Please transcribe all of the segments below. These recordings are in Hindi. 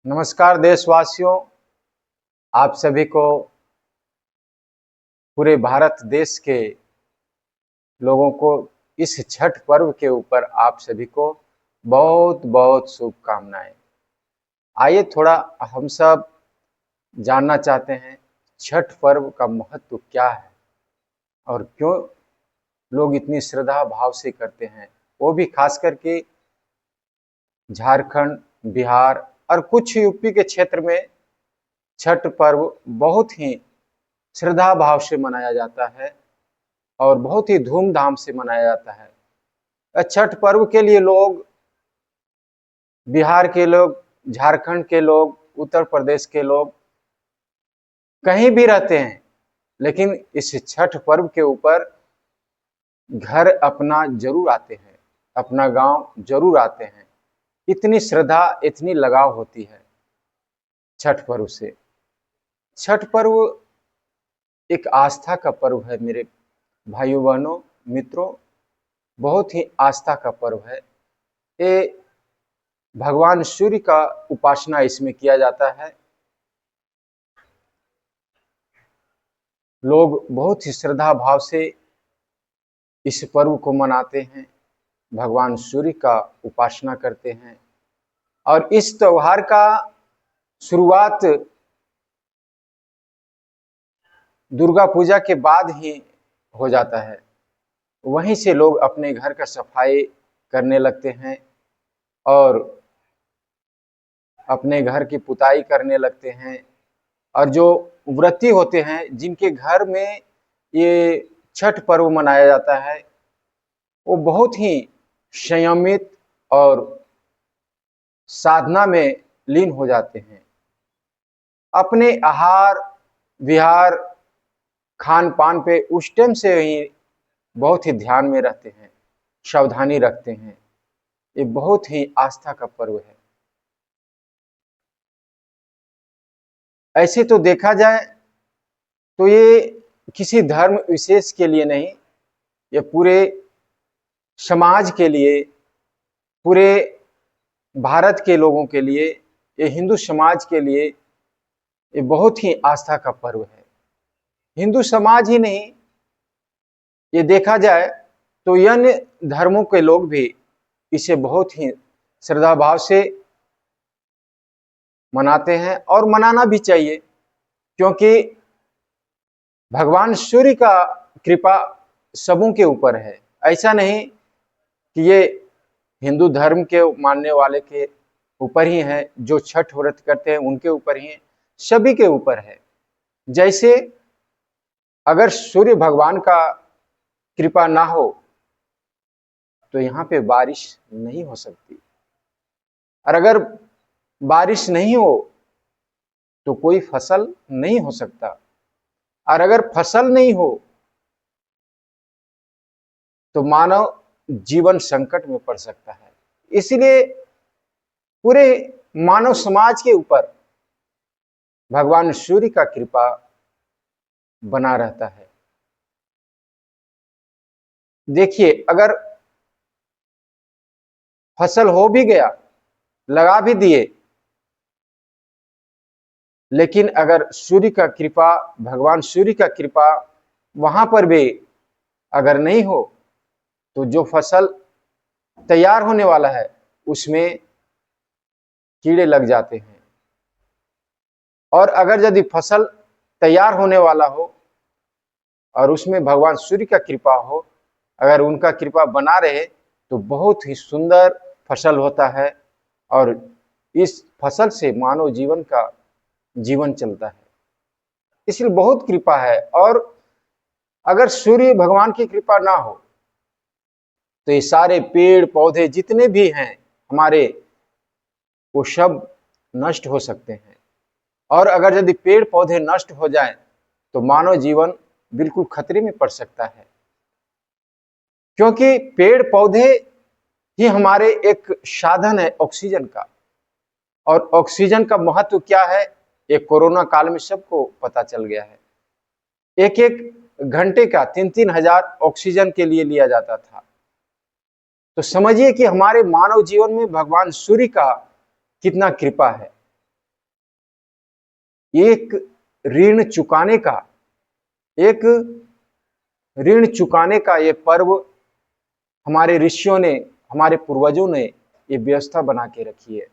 नमस्कार देशवासियों, आप सभी को पूरे भारत देश के लोगों को इस छठ पर्व के ऊपर आप सभी को बहुत बहुत शुभकामनाएं। आइए थोड़ा हम सब जानना चाहते हैं छठ पर्व का महत्व क्या है और क्यों लोग इतनी श्रद्धा भाव से करते हैं, वो भी खास करके झारखंड, बिहार और कुछ यूपी के क्षेत्र में छठ पर्व बहुत ही श्रद्धा भाव से मनाया जाता है और बहुत ही धूमधाम से मनाया जाता है। छठ पर्व के लिए लोग, बिहार के लोग, झारखंड के लोग, उत्तर प्रदेश के लोग कहीं भी रहते हैं, लेकिन इस छठ पर्व के ऊपर घर अपना जरूर आते हैं, अपना गांव जरूर आते हैं। इतनी श्रद्धा, इतनी लगाव होती है छठ पर्व से। छठ पर्व एक आस्था का पर्व है मेरे भाइयों बहनों मित्रों, बहुत ही आस्था का पर्व है। ये भगवान सूर्य का उपासना इसमें किया जाता है। लोग बहुत ही श्रद्धा भाव से इस पर्व को मनाते हैं, भगवान सूर्य का उपासना करते हैं और इस त्योहार का शुरुआत दुर्गा पूजा के बाद ही हो जाता है। वहीं से लोग अपने घर का सफाई करने लगते हैं और अपने घर की पुताई करने लगते हैं। और जो व्रती होते हैं, जिनके घर में ये छठ पर्व मनाया जाता है, वो बहुत ही संयमित और साधना में लीन हो जाते हैं। अपने आहार विहार खान पान पे उस टाइम से ही बहुत ही ध्यान में रहते हैं, सावधानी रखते हैं। ये बहुत ही आस्था का पर्व है। ऐसे तो देखा जाए तो ये किसी धर्म विशेष के लिए नहीं, ये पूरे समाज के लिए, पूरे भारत के लोगों के लिए, ये हिंदू समाज के लिए ये बहुत ही आस्था का पर्व है। हिंदू समाज ही नहीं, ये देखा जाए तो अन्य धर्मों के लोग भी इसे बहुत ही श्रद्धा भाव से मनाते हैं और मनाना भी चाहिए, क्योंकि भगवान सूर्य का कृपा सबों के ऊपर है। ऐसा नहीं कि ये हिंदू धर्म के मानने वाले के ऊपर ही है, जो छठ व्रत करते हैं उनके ऊपर ही है, सभी के ऊपर है। जैसे अगर सूर्य भगवान का कृपा ना हो तो यहाँ पे बारिश नहीं हो सकती, और अगर बारिश नहीं हो तो कोई फसल नहीं हो सकता, और अगर फसल नहीं हो तो मानव जीवन संकट में पड़ सकता है। इसलिए पूरे मानव समाज के ऊपर भगवान सूर्य का कृपा बना रहता है। देखिए, अगर फसल हो भी गया, लगा भी दिए, लेकिन अगर सूर्य का कृपा, भगवान सूर्य का कृपा वहां पर भी अगर नहीं हो तो जो फसल तैयार होने वाला है उसमें कीड़े लग जाते हैं। और अगर यदि फसल तैयार होने वाला हो और उसमें भगवान सूर्य का कृपा हो, अगर उनका कृपा बना रहे तो बहुत ही सुंदर फसल होता है और इस फसल से मानव जीवन का जीवन चलता है। इसलिए बहुत कृपा है। और अगर सूर्य भगवान की कृपा ना हो तो ये सारे पेड़ पौधे जितने भी हैं हमारे, वो सब नष्ट हो सकते हैं। और अगर यदि पेड़ पौधे नष्ट हो जाएं तो मानव जीवन बिल्कुल खतरे में पड़ सकता है, क्योंकि पेड़ पौधे ही हमारे एक साधन है ऑक्सीजन का। और ऑक्सीजन का महत्व क्या है, ये कोरोना काल में सबको पता चल गया है। एक एक घंटे का 3-3 हजार ऑक्सीजन के लिए लिया जाता था। तो समझिए कि हमारे मानव जीवन में भगवान सूर्य का कितना कृपा है। एक ऋण चुकाने का एक ऋण चुकाने का ये पर्व हमारे ऋषियों ने, हमारे पूर्वजों ने ये व्यवस्था बना के रखी है।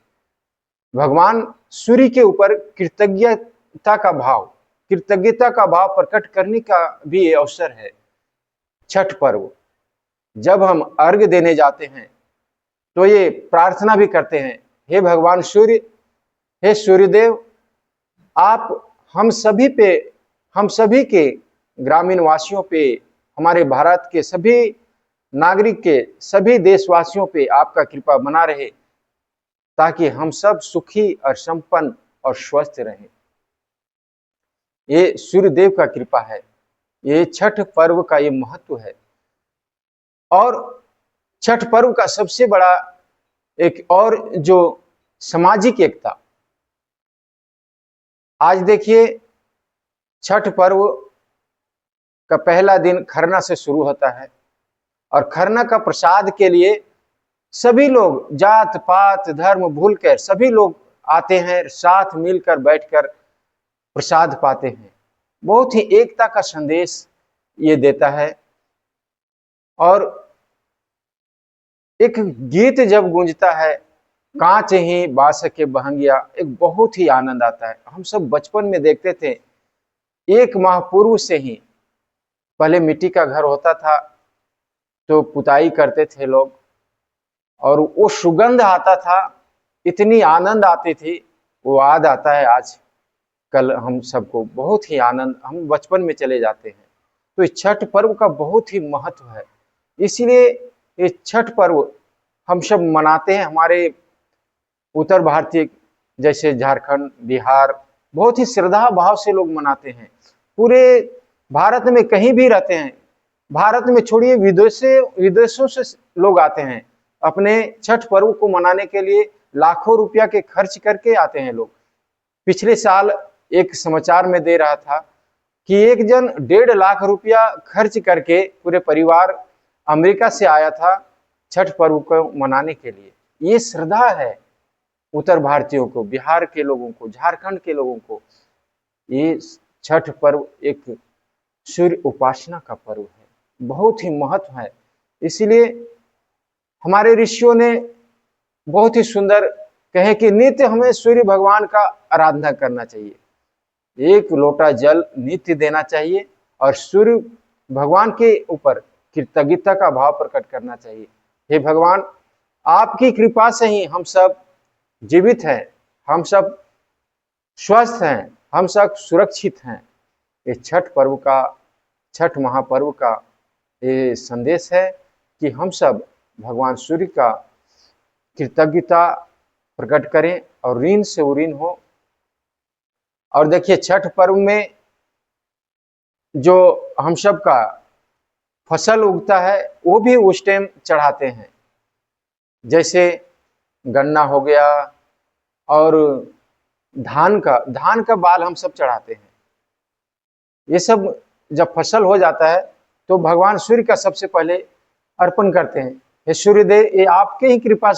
भगवान सूर्य के ऊपर कृतज्ञता का भाव प्रकट करने का भी ये अवसर है छठ पर्व। जब हम अर्घ देने जाते हैं तो ये प्रार्थना भी करते हैं, हे भगवान सूर्य, हे सूर्यदेव, आप हम सभी के ग्रामीण वासियों पे, हमारे भारत के सभी नागरिक के, सभी देशवासियों पे आपका कृपा बना रहे, ताकि हम सब सुखी और संपन्न और स्वस्थ रहें। ये सूर्यदेव का कृपा है, ये छठ पर्व का ये महत्व है। और छठ पर्व का सबसे बड़ा एक और जो सामाजिक एकता, आज देखिए छठ पर्व का पहला दिन खरना से शुरू होता है और खरना का प्रसाद के लिए सभी लोग जात पात धर्म भूलकर सभी लोग आते हैं, साथ मिलकर बैठकर प्रसाद पाते हैं। बहुत ही एकता का संदेश ये देता है। और एक गीत जब गूंजता है, कांच ही बांस के बहंगिया, एक बहुत ही आनंद आता है। हम सब बचपन में देखते थे, एक माह पूर्व से ही पहले मिट्टी का घर होता था तो पुताई करते थे लोग, और वो सुगंध आता था, इतनी आनंद आती थी, वो याद आता है आज कल हम सबको, बहुत ही आनंद, हम बचपन में चले जाते हैं। तो इस छठ पर्व का बहुत ही महत्व है, इसीलिए ये छठ पर्व हम सब मनाते हैं। हमारे उत्तर भारतीय जैसे झारखंड, बिहार, बहुत ही श्रद्धा भाव से लोग मनाते हैं। पूरे भारत में कहीं भी रहते हैं, भारत में छोड़िए विदेशों से लोग आते हैं अपने छठ पर्व को मनाने के लिए, लाखों रुपया के खर्च करके आते हैं लोग। पिछले साल एक समाचार में दे रहा था कि एक जन 1.5 लाख रुपया खर्च करके पूरे परिवार अमेरिका से आया था छठ पर्व को मनाने के लिए। ये श्रद्धा है उत्तर भारतीयों को, बिहार के लोगों को, झारखंड के लोगों को। ये छठ पर्व एक सूर्य उपासना का पर्व है, बहुत ही महत्व है। इसलिए हमारे ऋषियों ने बहुत ही सुंदर कहे कि नित्य हमें सूर्य भगवान का आराधना करना चाहिए, 1 लोटा जल नित्य देना चाहिए और सूर्य भगवान के ऊपर कृतज्ञता का भाव प्रकट करना चाहिए। हे भगवान, आपकी कृपा से ही हम सब जीवित हैं, हम सब स्वस्थ हैं, हम सब सुरक्षित हैं। ये छठ पर्व का, छठ महापर्व का ये संदेश है कि हम सब भगवान सूर्य का कृतज्ञता प्रकट करें और ऋण से ऋण हो। और देखिए छठ पर्व में जो हम सब का फसल उगता है वो भी उस टाइम चढ़ाते हैं, जैसे गन्ना हो गया और धान का बाल हम सब चढ़ाते हैं। ये सब जब फसल हो जाता है तो भगवान सूर्य का सबसे पहले अर्पण करते हैं। हे सूर्यदेव, ये आपके ही कृपा